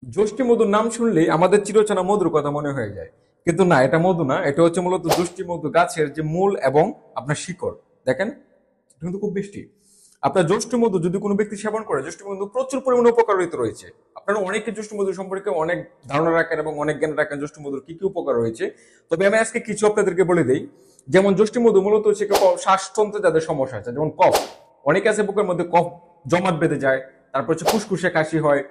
যষ্টি মধুর নাম শুনলেই আমাদের চিরচেনা মধুর কথা মনে হয়ে যায়, কিন্তু না, এটা মধু না, এটা হচ্ছে মূলত যষ্টি মধু গাছের যে মূল এবং আপনার শিকড়। দেখেন, এটা কিন্তু খুব মিষ্টি। আপনার যষ্টি মধু যদি কোনো ব্যক্তি সেবন করে, যষ্টি মধু প্রচুর পরিমাণে উপকারিতা রয়েছে। আপনারা অনেকে যষ্টি মধু সম্পর্কে অনেক ধারণা রাখেন এবং অনেক জ্ঞান রাখেন যষ্টি মধুর কি কি উপকার রয়েছে। তবে আমি আজকে কিছু আপনাদেরকে বলে দিই। যেমন যষ্টি মধু মূলত হচ্ছে শ্বাসতন্ত্রে যাদের সমস্যা আছে, যেমন কফ, অনেকে আছে বুকের মধ্যে কফ জমাট বেঁধে যায়, তারপর হচ্ছে ফুসফুসে কাশি হয়,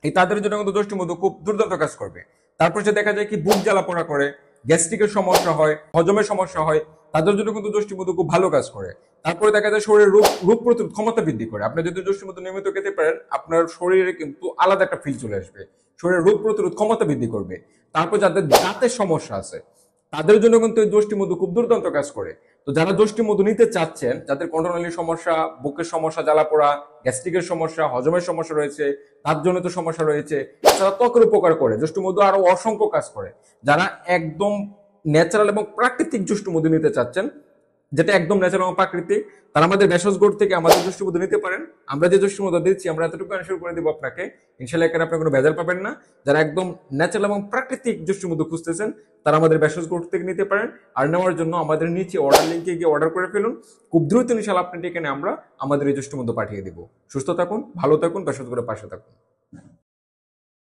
এই তাদের জন্য কিন্তু যষ্টি মধু খুব দুর্দান্ত কাজ করবে। তারপর যে দেখা যায় কি বুক জ্বালা পোড়া করে, গ্যাস্ট্রিকের সমস্যা হয়, হজমের সমস্যা হয়, তাদের জন্য কিন্তু যষ্টি মধু খুব ভালো কাজ করে। তারপরে দেখা যায় শরীরের রোগ রোগ প্রতিরোধ ক্ষমতা বৃদ্ধি করে। আপনি যদি যষ্টি মধু নিয়মিত খেতে পারেন, আপনার শরীরে কিন্তু আলাদা একটা ফিল চলে আসবে, শরীরের রোগ প্রতিরোধ ক্ষমতা বৃদ্ধি করবে। তারপর যাদের দাঁতের সমস্যা আছে, তাদের জন্য কিন্তু এই যষ্টি মধু খুব দুর্দান্ত কাজ করে। তো যারা যষ্টি মধু নিতে চাচ্ছেন, যাদের কন্ট্রোনালির সমস্যা, বুকের সমস্যা, জ্বালা পোড়া, গ্যাস্ট্রিকের সমস্যা, হজমের সমস্যা রয়েছে, দাঁতজনিত সমস্যা রয়েছে, এছাড়া ত্বকের উপকার করে, যষ্টি মধু আরো অসংখ্য কাজ করে। যারা একদম ন্যাচারাল এবং প্রাকৃতিক যষ্টি মধু নিতে চাচ্ছেন, যেটা একদম ন্যাচারাল এবং প্রাকৃতিক, তারা আমাদের ভেষজ গোট থেকে আমাদের যষ্টি মধু নিতে পারেন। আমরা যে যষ্টি মধু দিচ্ছি, আমরা এতটুকু এনশিওর করে দিব আপনাকে, ইনশাআল্লাহ এখানে আপনি কোনো ভেজাল পাবেন না। যারা একদম ন্যাচারাল এবং প্রাকৃতিক যষ্টি মধু খুঁজতেছেন, তারা আমাদের ভেষজ গোট থেকে নিতে পারেন। আর নেওয়ার জন্য আমাদের নিচে অর্ডার লিঙ্কে গিয়ে অর্ডার করে ফেলুন। খুব দ্রুত ইনশাআল্লাহ আপনার এখানে আমরা আমাদের এই যষ্টি মধু পাঠিয়ে দিব। সুস্থ থাকুন, ভালো থাকুন, ভেষজ গোটের পাশে থাকুন।